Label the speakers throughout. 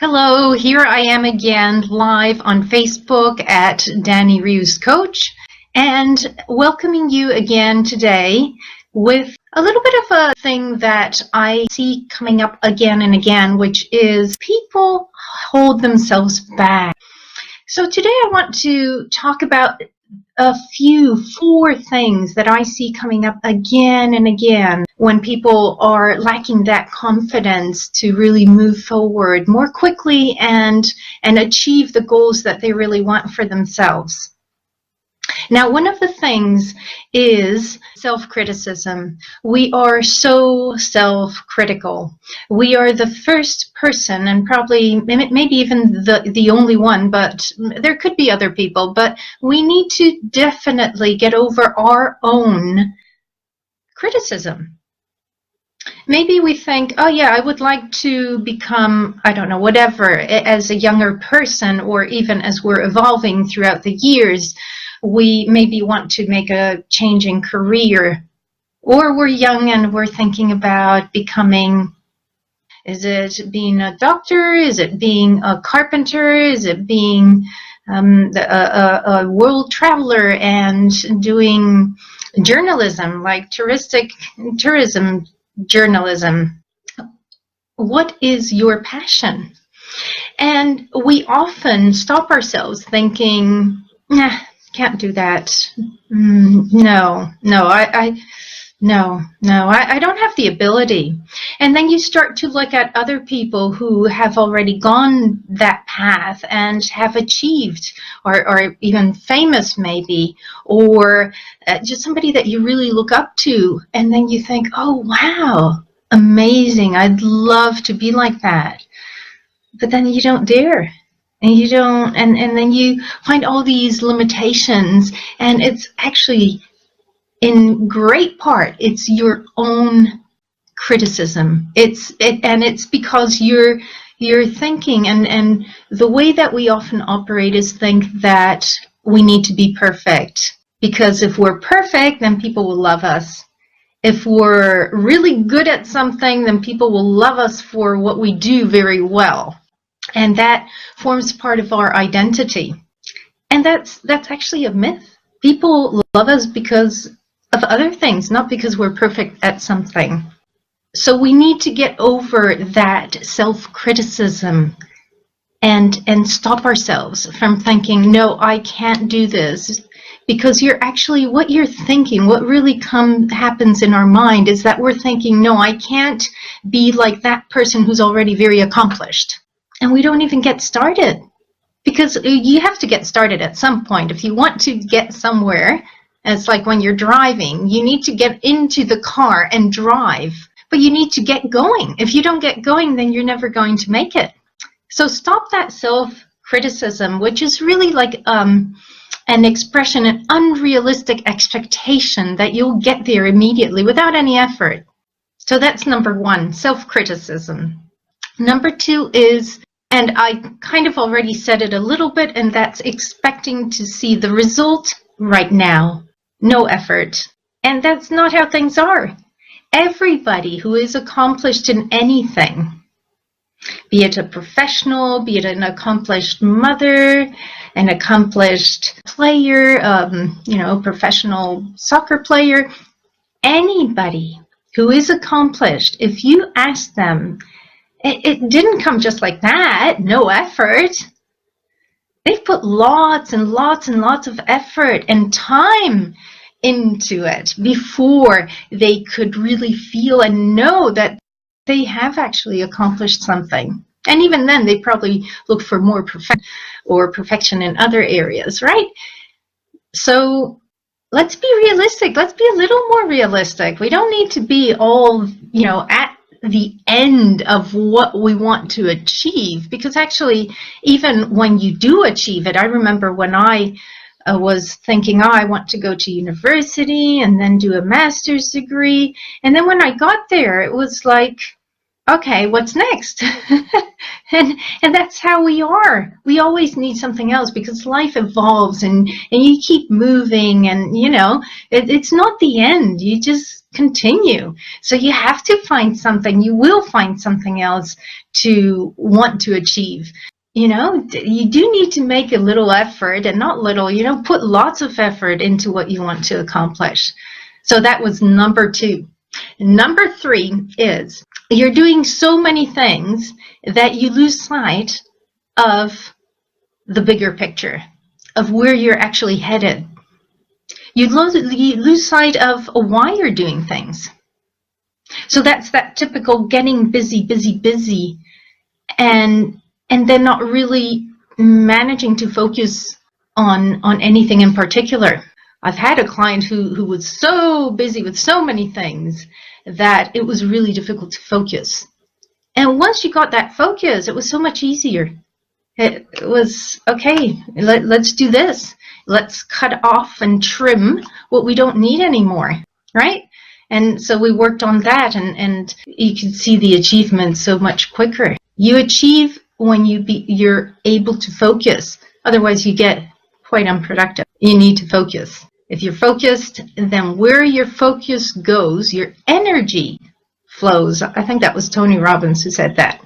Speaker 1: Hello, here I am again live on Facebook at Dani Rius Coach and welcoming you again today with a little bit of a thing that I see coming up again and again, which is people hold themselves back. So today I want to talk about four things that I see coming up again and again when people are lacking that confidence to really move forward more quickly and achieve the goals that they really want for themselves. Now, one of the things is self-criticism. We are so self-critical. We are the first person, and probably maybe even the only one, but there could be other people, but we need to definitely get over our own criticism. Maybe we think, oh yeah, I would like to become, I don't know, whatever, as a younger person, or even as we're evolving throughout the years, we maybe want to make a change in career, or we're young and we're thinking about becoming, is it being a doctor? Is it being a carpenter? Is it being a world traveler and doing journalism, like tourism journalism? What is your passion? And we often stop ourselves thinking, nah, can't do that. No, I don't have the ability. And then you start to look at other people who have already gone that path and have achieved, or even famous maybe, or just somebody that you really look up to. And then you think, oh, wow, amazing. I'd love to be like that. But then you don't dare. And you don't, and then you find all these limitations, and it's actually, in great part, it's your own criticism. It's because you're thinking, and the way that we often operate is think that we need to be perfect, because if we're perfect, then people will love us. If we're really good at something, then people will love us for what we do very well. And that forms part of our identity. And that's actually a myth. People love us because of other things, not because we're perfect at something. So we need to get over that self-criticism and stop ourselves from thinking, no, I can't do this. Because what you're thinking, what really happens in our mind is that we're thinking, no, I can't be like that person who's already very accomplished. And we don't even get started, because you have to get started at some point. If you want to get somewhere, it's like when you're driving, you need to get into the car and drive, but you need to get going. If you don't get going, then you're never going to make it. So stop that self-criticism, which is really like an expression, an unrealistic expectation that you'll get there immediately without any effort. So that's number one, self-criticism. Number two is, and I kind of already said it a little bit, and that's expecting to see the result right now. No effort. And that's not how things are. Everybody who is accomplished in anything, be it a professional, be it an accomplished mother, an accomplished player, professional soccer player, anybody who is accomplished, if you ask them, it didn't come just like that, no effort. They've put lots and lots and lots of effort and time into it before they could really feel and know that they have actually accomplished something. And even then, they probably look for more perfection in other areas, right? So let's be realistic. Let's be a little more realistic. We don't need to be all, at the end of what we want to achieve, because actually, even when you do achieve it, I remember when I was thinking, I want to go to university and then do a master's degree, and then when I got there, it was like, okay, what's next? And that's how we are. We always need something else because life evolves and you keep moving, and it's not the end. You just continue. So you have to find something. You will find something else to want to achieve. You do need to make a little effort, and not little, put lots of effort into what you want to accomplish. So that was number 2. Number 3 is you're doing so many things that you lose sight of the bigger picture, of where you're actually headed. You lose sight of why you're doing things. So that's that typical getting busy, and then not really managing to focus on anything in particular. I've had a client who was so busy with so many things that it was really difficult to focus. And once you got that focus, it was so much easier. It was, okay, let's do this. Let's cut off and trim what we don't need anymore, right? And so we worked on that, and you can see the achievement so much quicker. You achieve when you're able to focus. Otherwise, you get quite unproductive. You need to focus. If you're focused, then where your focus goes, your energy flows. I think that was Tony Robbins who said that.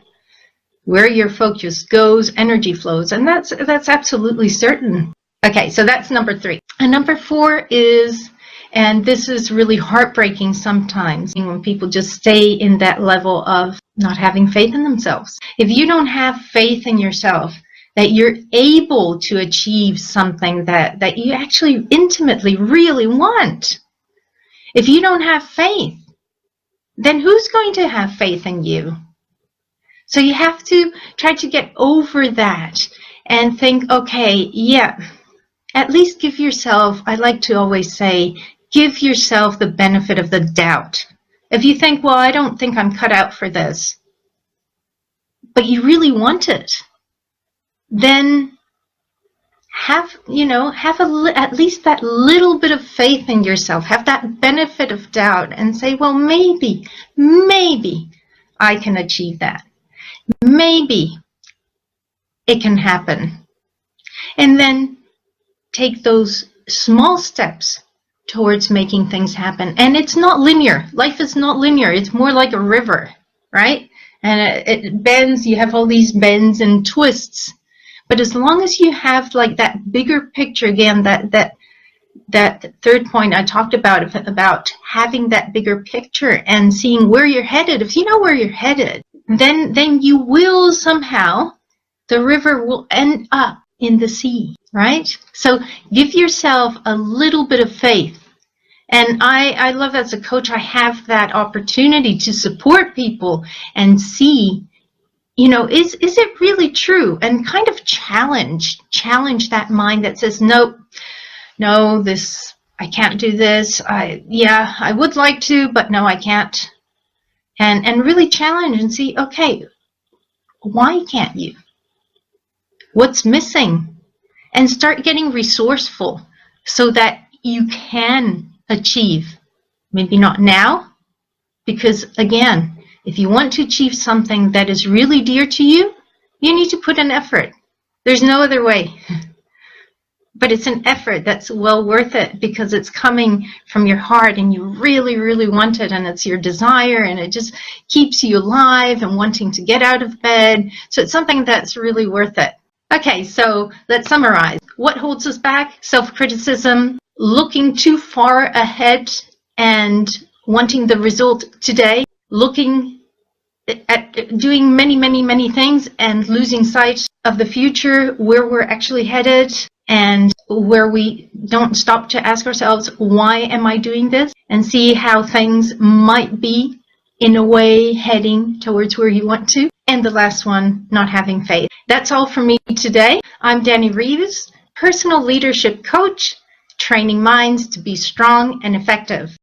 Speaker 1: Where your focus goes, energy flows. And that's absolutely certain. Okay, so that's number 3. And number 4 is, and this is really heartbreaking sometimes, when people just stay in that level of not having faith in themselves. If you don't have faith in yourself, that you're able to achieve something that you actually intimately really want, if you don't have faith, then who's going to have faith in you? So you have to try to get over that and think, okay, yeah, at least give yourself, I like to always say, give yourself the benefit of the doubt. If you think, well, I don't think I'm cut out for this, but you really want it, then have at least that little bit of faith in yourself. Have that benefit of doubt and say, well, maybe I can achieve that. Maybe it can happen. And then take those small steps towards making things happen. And it's not linear. Life is not linear. It's more like a river, right? And it bends. You have all these bends and twists. But as long as you have like that bigger picture, again, that third point I talked about having that bigger picture and seeing where you're headed. If you know where you're headed, then you will somehow, the river will end up in the sea, right? So give yourself a little bit of faith. And I love, as a coach, I have that opportunity to support people and see, is it really true? And kind of challenge that mind that says, no, I can't do this. I would like to, but no, I can't. And really challenge and see, okay, why can't you? What's missing? And start getting resourceful so that you can achieve. Maybe not now, because again, if you want to achieve something that is really dear to you, you need to put an effort. There's no other way. But it's an effort that's well worth it because it's coming from your heart and you really, really want it, and it's your desire, and it just keeps you alive and wanting to get out of bed. So it's something that's really worth it. Okay, so let's summarize. What holds us back? Self-criticism, looking too far ahead and wanting the result today, looking at doing many things and losing sight of the future, where we're actually headed, and where we don't stop to ask ourselves, why am I doing this? And see how things might be in a way heading towards where you want to. And the last one, not having faith. That's all for me today. I'm Dani Rius, personal leadership coach, training minds to be strong and effective.